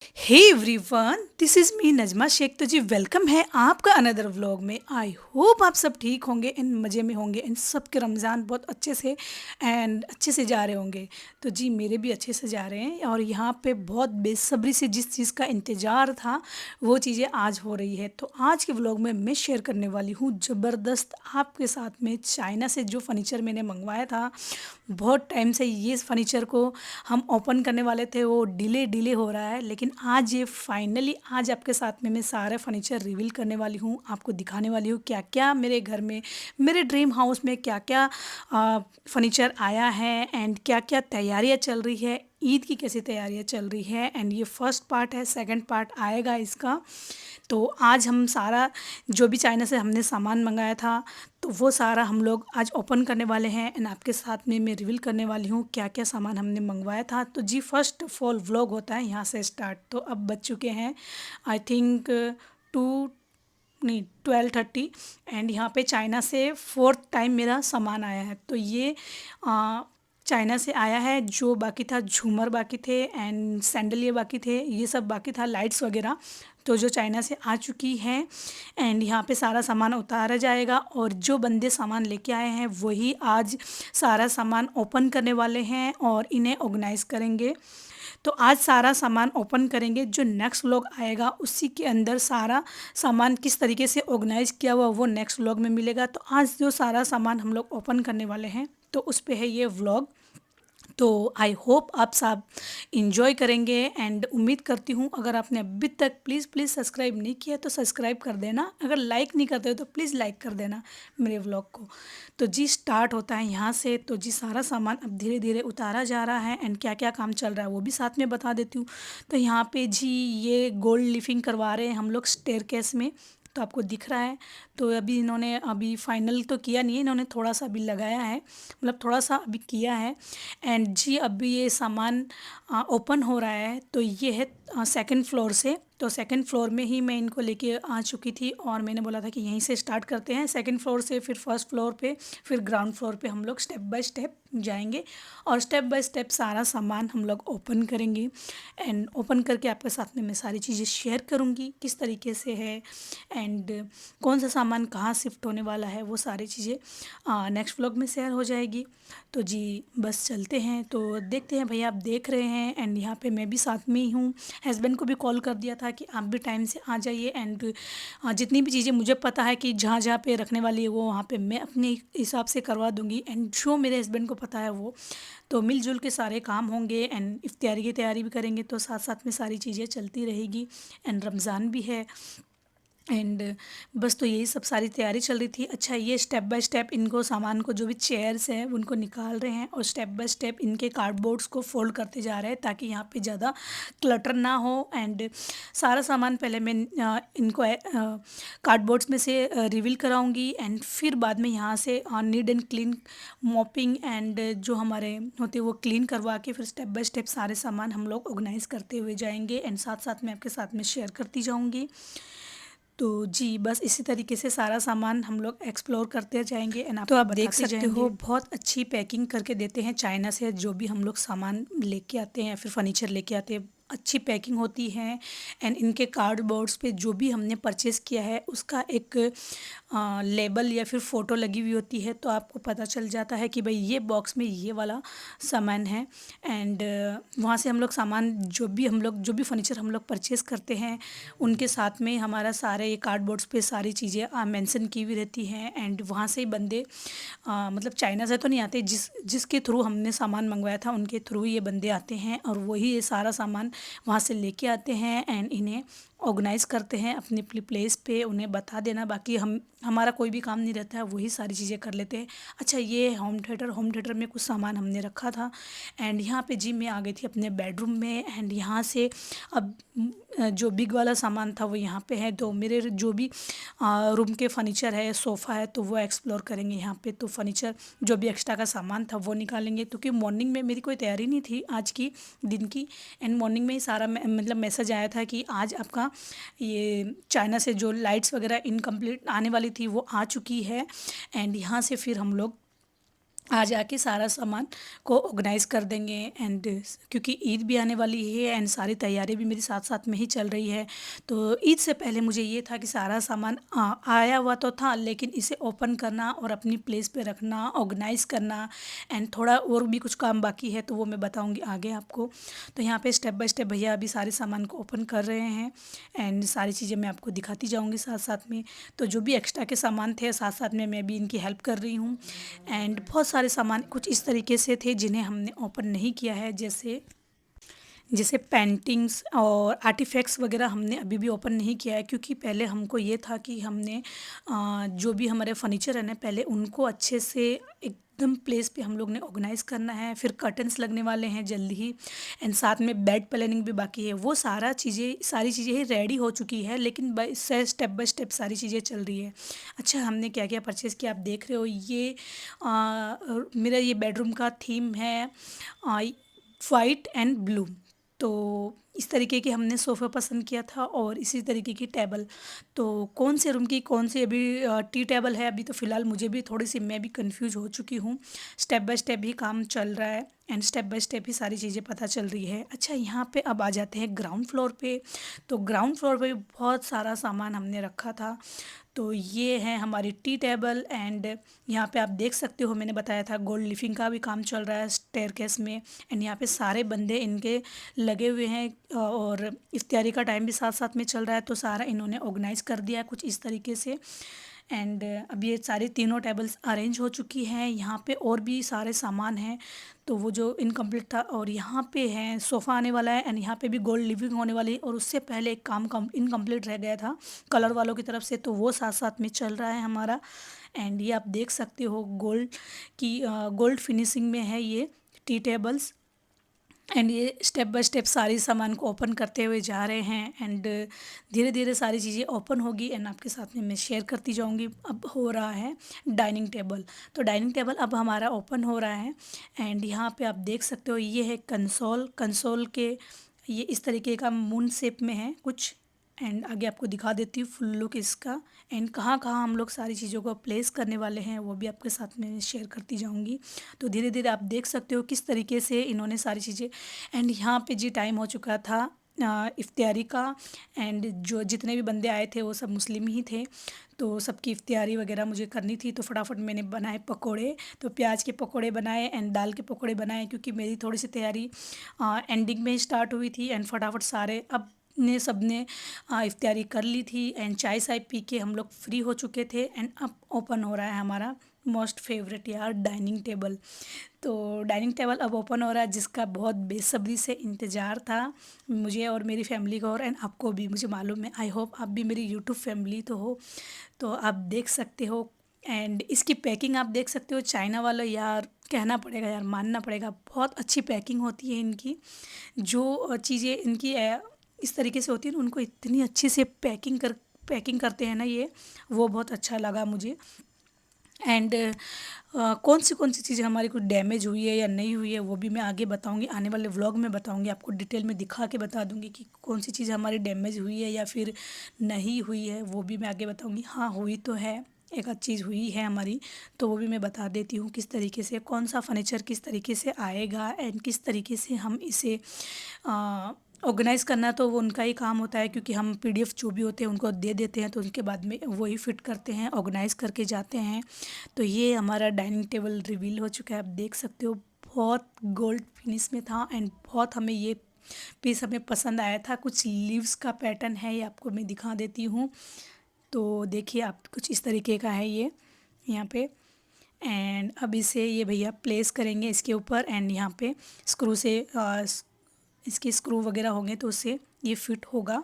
Hey everyone, this is me Najma Shaikh. तो जी welcome है आपका अनदर व्लॉग में। आई होप आप सब ठीक होंगे एंड मज़े में होंगे एंड सबके रमज़ान बहुत अच्छे से जा रहे होंगे। तो जी मेरे भी अच्छे से जा रहे हैं और यहाँ पे बहुत बेसब्री से जिस चीज़ का इंतज़ार था वो चीज़ें आज हो रही है। तो आज के व्लॉग में मैं शेयर करने वाली हूँ ज़बरदस्त आपके साथ में चाइना से जो फ़र्नीचर मैंने मंगवाया था। बहुत टाइम से ये फ़र्नीचर को हम ओपन करने वाले थे, वो डिले डिले हो रहा है, लेकिन आज ये फाइनली आज आपके साथ में मैं सारा फर्नीचर रिवील करने वाली हूँ, आपको दिखाने वाली हूँ क्या क्या मेरे घर में, मेरे ड्रीम हाउस में क्या क्या फर्नीचर आया है एंड क्या क्या तैयारियाँ चल रही है, ईद की कैसी तैयारियाँ चल रही है। एंड ये फर्स्ट पार्ट है, सेकंड पार्ट आएगा इसका। तो आज हम सारा जो भी चाइना से हमने सामान मंगाया था तो वो सारा हम लोग आज ओपन करने वाले हैं एंड आपके साथ में मैं रिवील करने वाली हूँ क्या क्या सामान हमने मंगवाया था। तो जी फर्स्ट ऑफ ऑल व्लॉग होता है यहाँ से स्टार्ट। तो अब बज चुके हैं आई थिंक टू नहीं 12:30 एंड यहाँ पे चाइना से फोर्थ टाइम मेरा सामान आया है। तो ये आ, चाइना से आया है। जो बाकी था झूमर बाकी थे एंड सैंडल बाकी थे, ये सब बाकी था, लाइट्स वगैरह। तो जो चाइना से आ चुकी है एंड यहाँ पे सारा सामान उतारा जाएगा और जो बंदे सामान लेके आए हैं वही आज सारा सामान ओपन करने वाले हैं और इन्हें ऑर्गेनाइज़ करेंगे। तो आज सारा सामान ओपन करेंगे, जो नेक्स्ट व्लॉग आएगा उसी के अंदर सारा सामान किस तरीके से ऑर्गेनाइज किया हुआ वो नेक्स्ट व्लॉग में मिलेगा। तो आज जो सारा सामान हम लोग ओपन करने वाले हैं तो उस पे है ये व्लॉग। तो आई होप आप सब इंजॉय करेंगे एंड उम्मीद करती हूँ अगर आपने अभी तक प्लीज़ प्लीज़ सब्सक्राइब नहीं किया तो सब्सक्राइब कर देना, अगर लाइक नहीं करते हो तो प्लीज़ लाइक कर देना मेरे व्लॉग को। तो जी स्टार्ट होता है यहाँ से। तो जी सारा सामान अब धीरे धीरे उतारा जा रहा है एंड क्या क्या काम चल रहा है वो भी साथ में बता देती हूँ। तो यहाँ पे जी ये गोल्ड लिफिंग करवा रहे हैं हम लोग स्टेयरकेस में, तो आपको दिख रहा है। तो अभी इन्होंने अभी फाइनल तो किया नहीं है, इन्होंने थोड़ा सा अभी लगाया है, मतलब थोड़ा सा अभी किया है। एंड जी अभी ये सामान ओपन हो रहा है। तो ये है सेकंड फ्लोर से। तो सेकंड फ्लोर में ही मैं इनको लेके आ चुकी थी और मैंने बोला था कि यहीं से स्टार्ट करते हैं, सेकंड फ्लोर से फिर फर्स्ट फ्लोर पे फिर ग्राउंड फ्लोर पे हम लोग स्टेप बाय स्टेप जाएंगे और स्टेप बाय स्टेप सारा सामान हम लोग ओपन करेंगे। एंड ओपन करके आपके साथ में मैं सारी चीज़ें शेयर करूँगी किस तरीके से है एंड कौन सा सामान कहाँ शिफ्ट होने वाला है, वो सारी चीज़ें नेक्स्ट व्लॉग में शेयर हो जाएगी। तो जी बस चलते हैं। तो देखते हैं भैया, आप देख रहे हैं एंड यहाँ पे मैं भी साथ में ही हूँ। हस्बैंड को भी कॉल कर दिया था कि आप भी टाइम से आ जाइए एंड जितनी भी चीज़ें मुझे पता है कि जहाँ जहाँ पे रखने वाली है वो वहाँ पे मैं अपने हिसाब से करवा दूँगी एंड जो मेरे हस्बैंड को पता है वो तो मिलजुल के सारे काम होंगे एंड इफ्तियारी की तैयारी भी करेंगे। तो साथ साथ में सारी चीज़ें चलती रहेगी एंड रमज़ान भी है एंड बस तो यही सब सारी तैयारी चल रही थी। अच्छा ये स्टेप बाय स्टेप इनको सामान को जो भी चेयर्स हैं उनको निकाल रहे हैं और स्टेप बाय स्टेप इनके कार्डबोर्ड्स को फोल्ड करते जा रहे हैं ताकि यहाँ पे ज़्यादा क्लटर ना हो। एंड सारा सामान पहले मैं इनको कार्डबोर्ड्स में से रिवील कराऊंगी एंड फिर बाद में यहाँ से need and clean mopping and जो हमारे होते हैं वो क्लीन करवा के फिर स्टेप बाय स्टेप सारे सामान हम लोग ऑर्गेनाइज़ करते हुए जाएंगे एंड साथ साथ में आपके साथ में शेयर करती जाऊँगी। तो जी बस इसी तरीके से सारा सामान हम लोग एक्सप्लोर करते जाएंगे एंड तो आप देख सकते हो बहुत अच्छी पैकिंग करके देते हैं चाइना से। जो भी हम लोग सामान लेके आते हैं या फिर फर्नीचर लेके आते हैं अच्छी पैकिंग होती है एंड इनके कार्डबोर्ड्स पे जो भी हमने परचेज़ किया है उसका एक लेबल या फिर फ़ोटो लगी हुई होती है, तो आपको पता चल जाता है कि भाई ये बॉक्स में ये वाला सामान है। एंड वहाँ से हम लोग सामान जो भी फर्नीचर हम लोग परचेज़ करते हैं उनके साथ में हमारा सारे ये कार्डबोर्ड्स पे सारी चीज़ें मेंशन की हुई रहती हैं एंड वहाँ से ही बंदे मतलब चाइना से तो नहीं आते, जिसके थ्रू हमने सामान मंगवाया था उनके थ्रू ये बंदे आते हैं और वही ये सारा सामान वहाँ से लेके आते हैं एंड इन्हें ऑर्गेनाइज़ करते हैं अपनी अपनी प्लेस पे। उन्हें बता देना, बाकी हम हमारा कोई भी काम नहीं रहता है, वही सारी चीज़ें कर लेते हैं। अच्छा ये होम थिएटर में कुछ सामान हमने रखा था एंड यहाँ पे जी मैं आ गई थी अपने बेडरूम में एंड यहाँ से अब जो बिग वाला सामान था वो यहाँ पे है। तो मेरे जो भी रूम के फर्नीचर है, सोफ़ा है, तो वो एक्सप्लोर करेंगे यहाँ पे। तो फर्नीचर जो भी एक्स्ट्रा का सामान था वो निकालेंगे क्योंकि मॉर्निंग में मेरी कोई तैयारी नहीं थी आज की दिन की एंड मॉर्निंग में ही सारा मतलब मैसेज आया था कि आज आपका ये चाइना से जो लाइट्स वगैरह इनकम्प्लीट आने वाली थी वो आ चुकी है एंड यहाँ से फिर हम लोग आज आके सारा सामान को ऑर्गेनाइज़ कर देंगे। एंड क्योंकि ईद भी आने वाली है एंड सारी तैयारी भी मेरी साथ साथ में ही चल रही है। तो ईद से पहले मुझे ये था कि सारा सामान आया हुआ तो था, लेकिन इसे ओपन करना और अपनी प्लेस पे रखना, ऑर्गेनाइज़ करना एंड थोड़ा और भी कुछ काम बाकी है, तो वो मैं बताऊंगी आगे आपको। तो यहाँ पे स्टेप बाय स्टेप भैया अभी सारे सामान को ओपन कर रहे हैं एंड सारी चीज़ें मैं आपको दिखाती जाऊँगी साथ साथ में। तो जो भी एक्स्ट्रा के सामान थे साथ साथ में मैं भी इनकी हेल्प कर रही हूँ। एंड बहुत सारे सामान कुछ इस तरीके से थे जिन्हें हमने ओपन नहीं किया है, जैसे जैसे पेंटिंग्स और आर्टिफैक्ट्स वगैरह हमने अभी भी ओपन नहीं किया है, क्योंकि पहले हमको ये था कि हमने जो भी हमारे फर्नीचर है ना, पहले उनको अच्छे से एकदम प्लेस पे हम लोग ने ऑर्गेनाइज़ करना है। फिर कर्टन्स लगने वाले हैं जल्दी ही एंड साथ में बेड प्लानिंग भी बाकी है। वो सारी चीज़ें ही रेडी हो चुकी है, लेकिन स्टेप बाय स्टेप सारी चीज़ें चल रही है। अच्छा, हमने क्या क्या परचेज़ किया आप देख रहे हो। ये मेरा ये बेडरूम का थीम है वाइट एंड ब्लू। तो इस तरीके की हमने सोफ़ा पसंद किया था और इसी तरीके की टेबल। तो कौन से रूम की कौन सी अभी टी टेबल है, अभी तो फ़िलहाल मुझे भी थोड़ी सी मैं भी कंफ्यूज हो चुकी हूँ। स्टेप बाय स्टेप ही काम चल रहा है एंड स्टेप बाय स्टेप ही सारी चीज़ें पता चल रही है। अच्छा, यहाँ पे अब आ जाते हैं ग्राउंड फ्लोर पे। तो ग्राउंड फ्लोर पे भी बहुत सारा सामान हमने रखा था। तो ये है हमारी टी टेबल एंड यहाँ पे आप देख सकते हो, मैंने बताया था गोल्ड लिफिंग का भी काम चल रहा है स्टेयरकेस में। एंड यहाँ पे सारे बंदे इनके लगे हुए हैं और इफ्तियारी का टाइम भी साथ साथ में चल रहा है, तो सारा इन्होंने ऑर्गेनाइज़ कर दिया है कुछ इस तरीके से। एंड अब ये सारी तीनों टेबल्स अरेंज हो चुकी हैं। यहाँ पे और भी सारे सामान हैं, तो वो जो इनकम्प्लीट था। और यहाँ पे है सोफ़ा आने वाला है एंड यहाँ पे भी गोल्ड लिविंग होने वाली है। और उससे पहले एक काम कम इनकम्प्लीट रह गया था कलर वालों की तरफ से, तो वो साथ साथ में चल रहा है हमारा। एंड ये आप देख सकते हो गोल्ड फिनिशिंग में है ये टी टेबल्स। एंड ये स्टेप बाय स्टेप सारी सामान को ओपन करते हुए जा रहे हैं एंड धीरे धीरे सारी चीज़ें ओपन होगी एंड आपके साथ में मैं शेयर करती जाऊंगी। अब हो रहा है डाइनिंग टेबल। तो डाइनिंग टेबल अब हमारा ओपन हो रहा है एंड यहाँ पे आप देख सकते हो ये है कंसोल। कंसोल के ये इस तरीके का मून शेप में है कुछ। एंड आगे आपको दिखा देती हूँ फुल लुक इसका। एंड कहाँ कहाँ हम लोग सारी चीज़ों को प्लेस करने वाले हैं वो भी आपके साथ में शेयर करती जाऊँगी। तो धीरे धीरे आप देख सकते हो किस तरीके से इन्होंने सारी चीज़ें। एंड यहाँ पे जी टाइम हो चुका था इफ्तियारी का। एंड जो जितने भी बंदे आए थे वो सब मुस्लिम ही थे, तो सबकी इफ्तियारी वगैरह मुझे करनी थी। तो फटाफट मैंने बनाए पकोड़े। तो प्याज के पकोड़े बनाए एंड दाल के पकोड़े बनाए, क्योंकि मेरी थोड़ी सी तैयारी एंडिंग में ही स्टार्ट हुई थी। एंड फटाफट सारे अब ने सब ने इफ्तियारी कर ली थी एंड चाय साय पी के हम लोग फ्री हो चुके थे। एंड अब ओपन हो रहा है हमारा मोस्ट फेवरेट यार डाइनिंग टेबल। तो डाइनिंग टेबल अब ओपन हो रहा है, जिसका बहुत बेसब्री से इंतज़ार था मुझे और मेरी फैमिली को, और एंड आपको भी मुझे मालूम है। आई होप आप भी मेरी यूट्यूब फैमिली तो हो, तो आप देख सकते हो। एंड इसकी पैकिंग आप देख सकते हो, चाइना वाला यार कहना पड़ेगा यार, मानना पड़ेगा, बहुत अच्छी पैकिंग होती है इनकी। जो चीज़ें इनकी इस तरीके से होती है ना, उनको इतनी अच्छे से पैकिंग करते हैं ना ये, वो बहुत अच्छा लगा मुझे। एंड कौन सी चीज़ें हमारी कुछ डैमेज हुई है या नहीं हुई है वो भी मैं आगे बताऊंगी, आने वाले व्लॉग में बताऊंगी आपको, डिटेल में दिखा के बता दूंगी कि कौन सी चीज़ हमारी डैमेज हुई है या फिर नहीं हुई है, वो भी मैं आगे बताऊंगी। हाँ, हुई तो है, एक आध चीज़ हुई है हमारी, तो वो भी मैं बता देती हूँ किस तरीके से कौन सा फर्नीचर किस तरीके से आएगा एंड किस तरीके से हम इसे ऑर्गेनाइज़ करना। तो वो उनका ही काम होता है, क्योंकि हम पीडीएफ जो भी होते हैं उनको दे देते हैं, तो उनके बाद में वही फिट करते हैं, ऑर्गेनाइज़ करके जाते हैं। तो ये हमारा डाइनिंग टेबल रिवील हो चुका है, आप देख सकते हो। बहुत गोल्ड फिनिश में था एंड बहुत हमें ये पीस हमें पसंद आया था। कुछ लीव्स का पैटर्न है, ये आपको मैं दिखा देती हूँ। तो देखिए आप, कुछ इस तरीके का है ये यहाँ पे। एंड अब इसे ये भैया प्लेस करेंगे इसके ऊपर एंड यहाँ पे स्क्रू से इसके स्क्रू वगैरह होंगे तो उससे ये फिट होगा।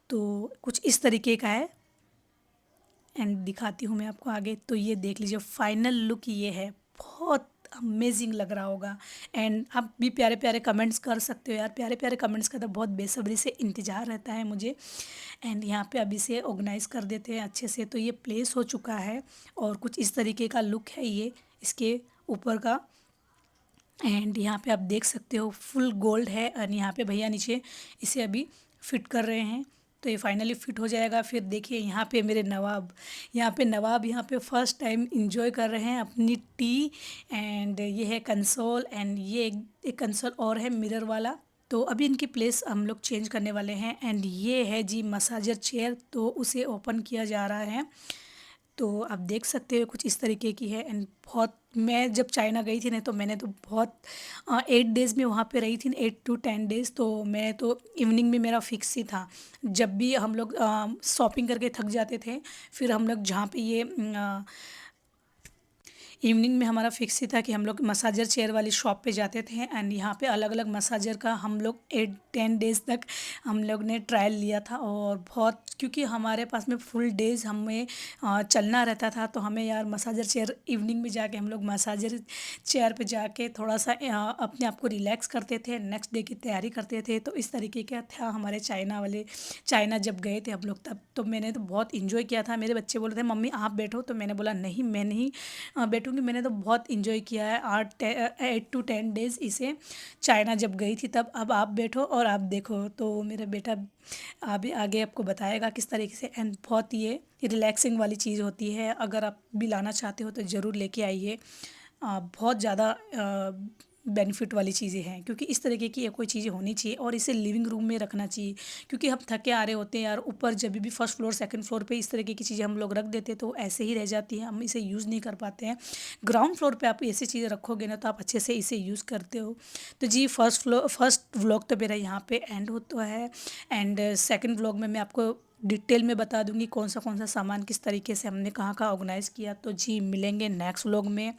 तो कुछ इस तरीके का है एंड दिखाती हूँ मैं आपको आगे। तो ये देख लीजिए फाइनल लुक ये है, बहुत अमेजिंग लग रहा होगा। एंड आप भी प्यारे प्यारे कमेंट्स कर सकते हो यार, प्यारे प्यारे कमेंट्स का तो बहुत बेसब्री से इंतज़ार रहता है मुझे। एंड यहाँ पे अभी से ऑर्गेनाइज़ कर देते हैं अच्छे से। तो ये प्लेस हो चुका है और कुछ इस तरीके का लुक है ये इसके ऊपर का। एंड यहाँ पे आप देख सकते हो फुल गोल्ड है और यहाँ पे भैया नीचे इसे अभी फिट कर रहे हैं। तो तो ये फाइनली फिट हो जाएगा। फिर देखिए यहाँ पे मेरे नवाब, यहाँ पे फर्स्ट टाइम इंजॉय कर रहे हैं अपनी टी। एंड ये है कंसोल, एंड ये एक कंसोल और है मिरर वाला। तो अभी इनकी प्लेस हम लोग चेंज करने वाले हैं। एंड ये है जी मसाजर चेयर, तो उसे ओपन किया जा रहा है। तो आप देख सकते हो कुछ इस तरीके की है। एंड बहुत, मैं जब चाइना गई थी ना तो मैंने तो बहुत 8 डेज़ में वहाँ पे रही थी, 8 to 10 डेज़। तो मैं तो इवनिंग में मेरा फिक्स ही था। जब भी हम लोग शॉपिंग करके थक जाते थे, फिर हम लोग जहाँ पे ये इवनिंग में हमारा फिक्स ही था कि हम लोग मसाजर चेयर वाली शॉप पे जाते थे। एंड यहाँ पे अलग अलग मसाजर का हम लोग 8-10 डेज़ तक हम लोग ने ट्रायल लिया था। और बहुत, क्योंकि हमारे पास में फुल डेज़ हमें चलना रहता था, तो हमें यार मसाजर चेयर इवनिंग में जाके हम लोग मसाजर चेयर पे जाके थोड़ा सा अपने आप को रिलैक्स करते थे, नेक्स्ट डे की तैयारी करते थे। तो इस तरीके का था हमारे चाइना जब गए थे हम लोग तब। तो मैंने तो बहुत इंजॉय किया था। मेरे बच्चे बोल रहे थे मम्मी आप बैठो, तो मैंने बोला नहीं मैं नहीं बैठूंगी। मैंने तो बहुत इंजॉय किया है 8 to 10 डेज़ इसे, चाइना जब गई थी तब। अब आप बैठो और आप देखो। तो मेरा बेटा अभी आगे आपको बताएगा किस तरीके से। एंड बहुत ये रिलैक्सिंग वाली चीज़ होती है, अगर आप भी लाना चाहते हो तो ज़रूर लेके आइए। बहुत ज़्यादा बेनिफिट वाली चीज़ें हैं, क्योंकि इस तरीके की ये कोई चीज़ें होनी चाहिए और इसे लिविंग रूम में रखना चाहिए। क्योंकि हम थके आ रहे होते हैं यार, ऊपर जब भी फर्स्ट फ्लोर सेकंड फ्लोर पे इस तरीके की चीज़ें हम लोग रख देते हैं तो ऐसे ही रह जाती है, हम इसे यूज़ नहीं कर पाते हैं। ग्राउंड फ्लोर पे आप ऐसी चीज़ें रखोगे ना तो आप अच्छे से इसे यूज़ करते हो। तो जी फर्स्ट व्लॉग तो मेरा यहाँ पे एंड होता है। एंड सेकंड व्लॉग में मैं आपको डिटेल में बता दूंगी कौन सा सामान किस तरीके से हमने कहाँ कहाँ ऑर्गेनाइज़ किया। तो जी मिलेंगे नेक्स्ट व्लॉग में।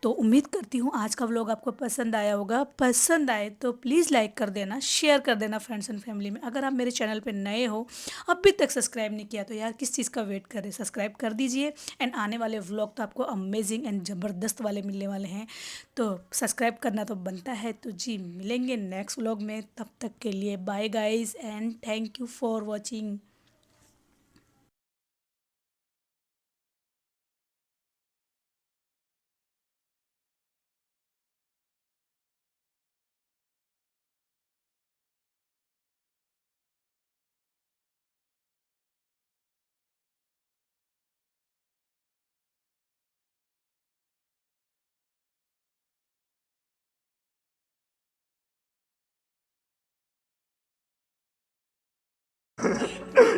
तो उम्मीद करती हूँ आज का व्लॉग आपको पसंद आया होगा। पसंद आए तो प्लीज़ लाइक कर देना, शेयर कर देना फ्रेंड्स एंड फैमिली में। अगर आप मेरे चैनल पे नए हो, अभी तक सब्सक्राइब नहीं किया, तो यार किस चीज़ का वेट कर रहे, सब्सक्राइब कर दीजिए। एंड आने वाले व्लॉग तो आपको अमेजिंग एंड ज़बरदस्त वाले मिलने वाले हैं, तो सब्सक्राइब करना तो बनता है। तो जी मिलेंगे नेक्स्ट व्लॉग में, तब तक के लिए bye guys and thank you for watching.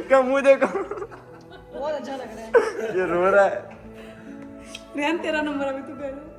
क्या मुंह देखो, बहुत अच्छा लग रहा है। ये रो रहा है। रेहान तेरा नंबर अभी तू कह रहा है।